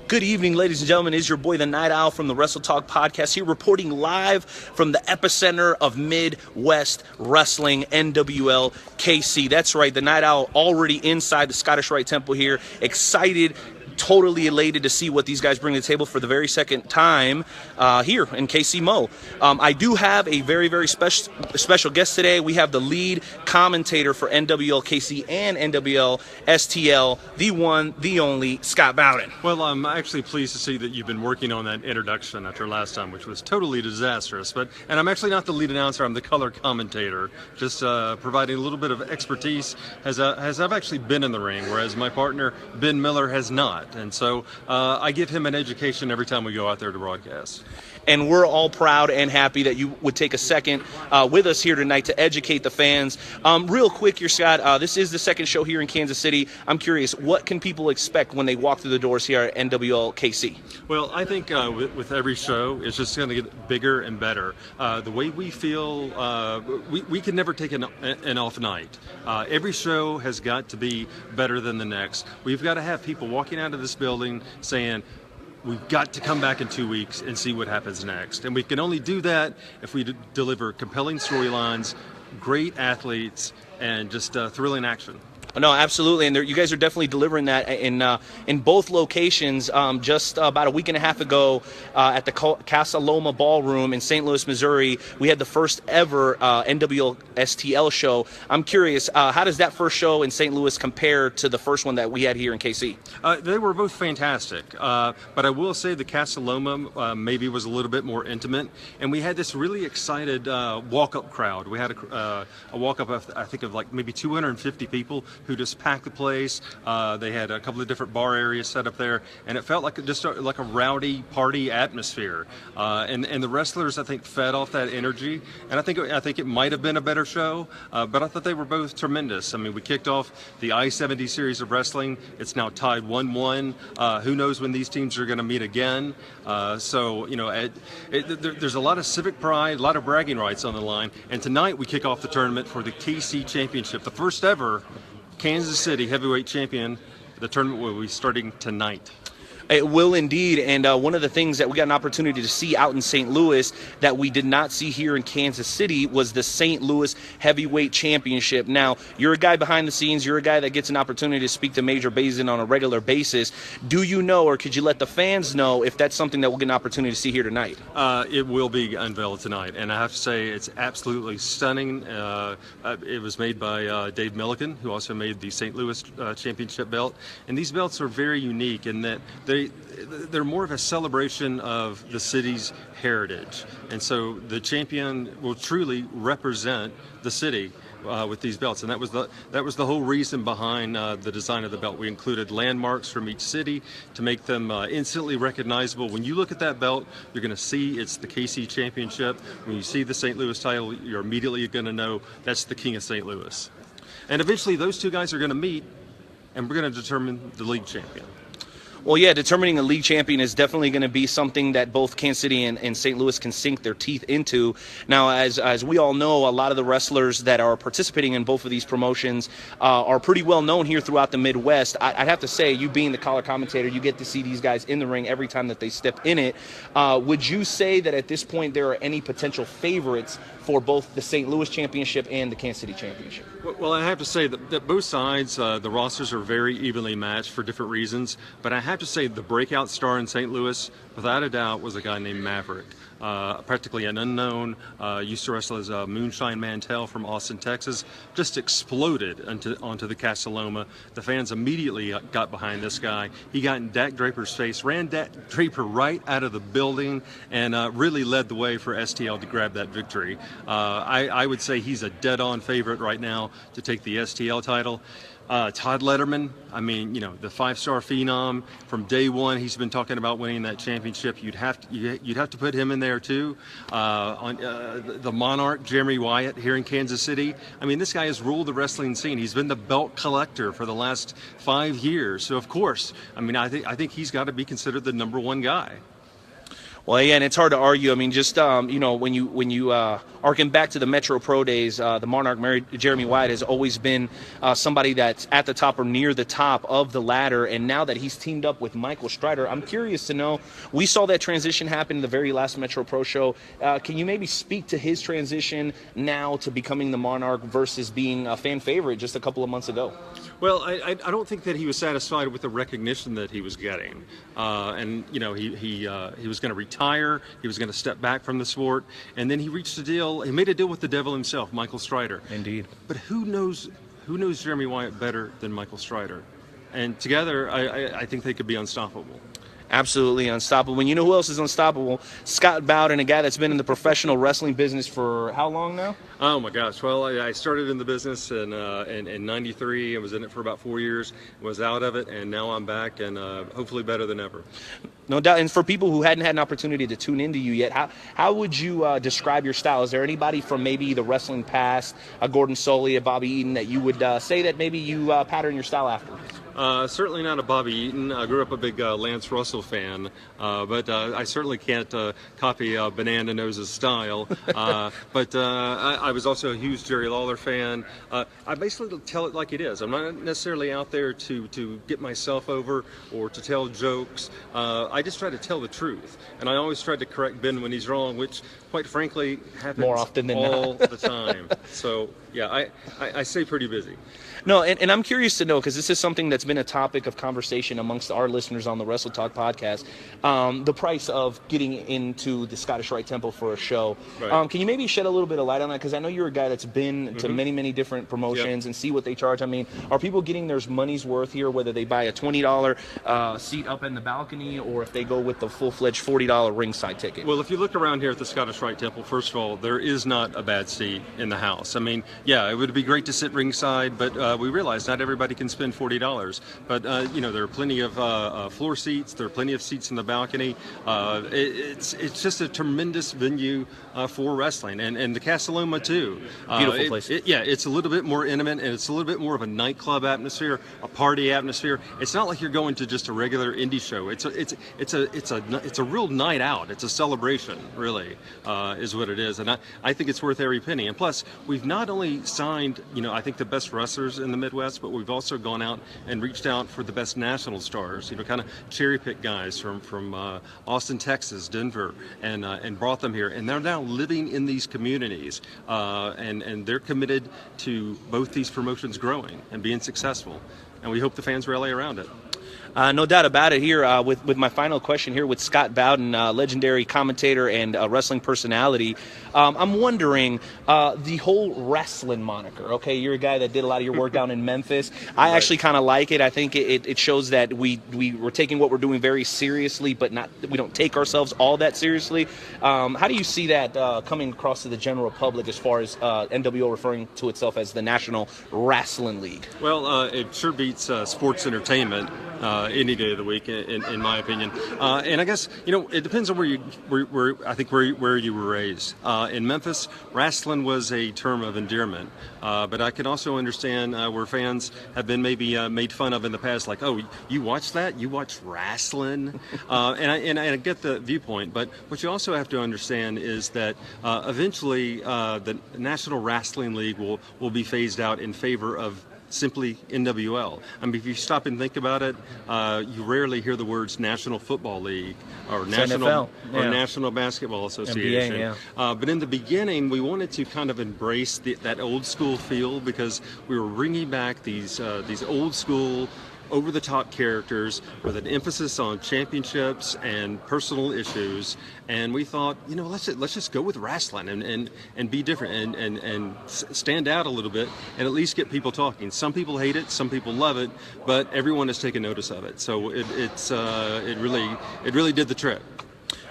Good evening, ladies and gentlemen. It's your boy, the Night Owl from the Wrestle Talk podcast, here reporting live from the epicenter of Midwest Wrestling, NWL KC. That's right, the Night Owl already inside the Scottish Rite Temple here, excited, totally elated to see what these guys bring to the table for the very second time here in KC Mo. I do have a very, very special guest today. We have the lead commentator for NWL KC and NWL STL, the one, the only, Scott Bowden. Well, I'm actually pleased to see that you've been working on that introduction after last time, which was totally disastrous. And I'm actually not the lead announcer, I'm the color commentator, just providing a little bit of expertise as I've actually been in the ring, whereas my partner, Ben Miller, has not. And so I give him an education every time we go out there to broadcast. And we're all proud and happy that you would take a second with us here tonight to educate the fans. Real quick here, Scott, this is the second show here in Kansas City. I'm curious, what can people expect when they walk through the doors here at NWL KC? Well, I think with every show, it's just going to get bigger and better. The way we feel, we can never take an off night. Every show has got to be better than the next. We've got to have people walking out of this building saying, we've got to come back in 2 weeks and see what happens next. And we can only do that if we deliver compelling storylines, great athletes, and just thrilling action. No, absolutely, and you guys are definitely delivering that in both locations. Just about a week and a half ago at the Casa Loma Ballroom in St. Louis, Missouri, we had the first ever NWL STL show. I'm curious, how does that first show in St. Louis compare to the first one that we had here in KC? They were both fantastic, but I will say the Casa Loma maybe was a little bit more intimate, and we had this really excited walk-up crowd. We had a walk-up, I think, of like maybe 250 people who just packed the place. They had a couple of different bar areas set up there, and it felt like like a rowdy party atmosphere. And the wrestlers, I think, fed off that energy. And I think it might have been a better show, but I thought they were both tremendous. I mean, we kicked off the I-70 series of wrestling. It's now tied 1-1. Who knows when these teams are going to meet again? So, you know, there's a lot of civic pride, a lot of bragging rights on the line. And tonight we kick off the tournament for the KC Championship, the first ever Kansas City heavyweight champion. The tournament will be starting tonight. It will indeed, and one of the things that we got an opportunity to see out in St. Louis that we did not see here in Kansas City was the St. Louis Heavyweight Championship. Now, you're a guy behind the scenes, you're a guy that gets an opportunity to speak to Major Bazin on a regular basis. Do you know, or could you let the fans know if that's something that we'll get an opportunity to see here tonight? It will be unveiled tonight, and I have to say it's absolutely stunning. It was made by Dave Milliken, who also made the St. Louis Championship belt, and these belts are very unique in that they're more of a celebration of the city's heritage, and so the champion will truly represent the city with these belts, and that was the whole reason behind the design of the belt. We included landmarks from each city to make them instantly recognizable. When you look at that belt, you're going to see it's the KC Championship. When you see the St. Louis title, you're immediately going to know that's the King of St. Louis. And eventually those two guys are going to meet, and we're going to determine the league champion. Well, yeah, determining a league champion is definitely going to be something that both Kansas City and St. Louis can sink their teeth into. Now, as we all know, a lot of the wrestlers that are participating in both of these promotions are pretty well known here throughout the Midwest. I'd have to say, you being the color commentator, you get to see these guys in the ring every time that they step in it. Would you say that at this point there are any potential favorites for both the St. Louis Championship and the Kansas City Championship? Well, I have to say that both sides, the rosters are very evenly matched for different reasons, but I have to say the breakout star in St. Louis, without a doubt, was a guy named Maverick. Practically an unknown, used to wrestle as Moonshine Mantell from Austin, Texas, just exploded onto the Casa Loma. The fans immediately got behind this guy. He got in Dak Draper's face, ran Dak Draper right out of the building, and really led the way for STL to grab that victory. I would say he's a dead-on favorite right now to take the STL title. Todd Letterman, I mean, you know, the five-star phenom from day one. He's been talking about winning that championship. You'd have to put him in there too. On the Monarch, Jeremy Wyatt here in Kansas City. I mean, this guy has ruled the wrestling scene. He's been the belt collector for the last 5 years. So of course, I mean, I think he's got to be considered the number one guy. Well, yeah, and it's hard to argue. I mean, just when you harken back to the Metro Pro days, the Monarch, Jeremy Wyatt, has always been somebody that's at the top or near the top of the ladder. And now that he's teamed up with Michael Strider, I'm curious to know. We saw that transition happen in the very last Metro Pro show. Can you maybe speak to his transition now to becoming the Monarch versus being a fan favorite just a couple of months ago? Well, I don't think that he was satisfied with the recognition that he was getting, and he was going to retire. He was going to step back from the sport, and then he reached a deal. He made a deal with the devil himself, Michael Strider. Indeed. But who knows Jeremy Wyatt better than Michael Strider? And together, I think they could be unstoppable. Absolutely unstoppable. And you know who else is unstoppable? Scott Bowden, a guy that's been in the professional wrestling business for how long now? Oh my gosh! Well, I started in the business in '93. I was in it for about 4 years. Was out of it, and now I'm back, and hopefully better than ever. No doubt. And for people who hadn't had an opportunity to tune into you yet, how would you describe your style? Is there anybody from maybe the wrestling past, a Gordon Soley, a Bobby Eaton, that you would say that maybe you pattern your style after? Certainly not a Bobby Eaton. I grew up a big Lance Russell fan, but I certainly can't copy Banana Nose's style. But I was also a huge Jerry Lawler fan. I basically tell it like it is. I'm not necessarily out there to get myself over or to tell jokes. I just try to tell the truth, and I always try to correct Ben when he's wrong, which, quite frankly, happens more often than all not. the time. So yeah, I stay pretty busy. No, and I'm curious to know, because this is something that's been a topic of conversation amongst our listeners on the Wrestle Talk podcast, the price of getting into the Scottish Rite Temple for a show. Right. Can you maybe shed a little bit of light on that? Because I know you're a guy that's been to many, many different promotions and see what they charge. I mean, are people getting their money's worth here, whether they buy a $20 seat up in the balcony or if they go with the full-fledged $40 ringside ticket? Well, if you look around here at the Scottish Rite Temple, first of all, there is not a bad seat in the house. I mean, yeah, it would be great to sit ringside, but we realize not everybody can spend $40. But, there are plenty of floor seats. There are plenty of seats in the balcony. It's just a tremendous venue for wrestling. And the Casaloma, too. Beautiful place. It's a little bit more intimate, and it's a little bit more of a nightclub atmosphere, a party atmosphere. It's not like you're going to just a regular indie show. It's a real night out. It's a celebration, really, is what it is. And I think it's worth every penny. And plus, we've not only signed, I think the best wrestlers in the Midwest, but we've also gone out and reached out for the best national stars, kind of cherry pick guys from Austin, Texas, Denver, and brought them here. And they're now living in these communities, and they're committed to both these promotions growing and being successful. And we hope the fans rally around it. No doubt about it here with my final question here with Scott Bowden, legendary commentator and wrestling personality. I'm wondering the whole Wrasslin moniker. Okay, you're a guy that did a lot of your work down in Memphis. I actually kind of like it. I think it shows that we're taking what we're doing very seriously, but we don't take ourselves all that seriously. How do you see that coming across to the general public as far as NWL referring to itself as the National Wrasslin League? Well, it sure beats sports entertainment any day of the week, in my opinion. And I guess it depends on where you were raised. In Memphis, Wrasslin was a term of endearment, but I can also understand where fans have been maybe made fun of in the past, like, oh, you watch that? You watch Wrasslin? And I get the viewpoint, but what you also have to understand is that eventually the National Wrestling League will be phased out in favor of simply NWL. I mean, if you stop and think about it, you rarely hear the words National Football League or National Basketball Association. NBA, but in the beginning, we wanted to kind of embrace that old school feel because we were bringing back these old school, over-the-top characters with an emphasis on championships and personal issues, and we thought, let's just go with wrestling and be different and stand out a little bit and at least get people talking. Some people hate it, some people love it, but everyone has taken notice of it. So it really did the trick.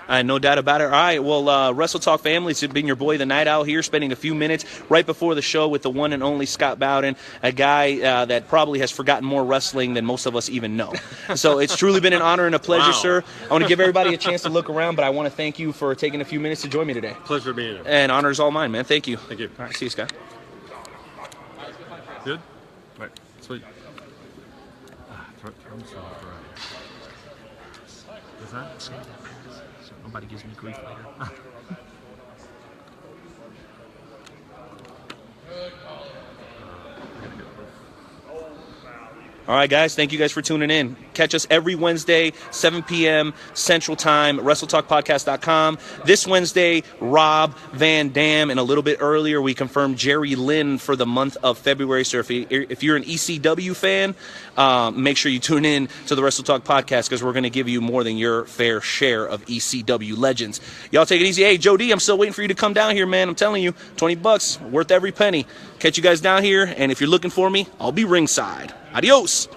No doubt about it. All right, well, Wrestle Talk family, it's been your boy, the Night Owl, here, spending a few minutes right before the show with the one and only Scott Bowden, a guy that probably has forgotten more wrestling than most of us even know. So it's truly been an honor and a pleasure, sir. I want to give everybody a chance to look around, but I want to thank you for taking a few minutes to join me today. Pleasure being here. And honor is all mine, man. Thank you. Thank you. All right, see you, Scott. Good? All right, sweet. Does not say that. So nobody gives me grief later. All right, guys. Thank you guys for tuning in. Catch us every Wednesday, 7 p.m. Central Time, WrestleTalkPodcast.com. This Wednesday, Rob Van Dam, and a little bit earlier, we confirmed Jerry Lynn for the month of February. So if you're an ECW fan, make sure you tune in to the Wrestle Talk Podcast because we're going to give you more than your fair share of ECW legends. Y'all take it easy. Hey, Joe D, I'm still waiting for you to come down here, man. I'm telling you, $20, worth every penny. Catch you guys down here, and if you're looking for me, I'll be ringside. Adios.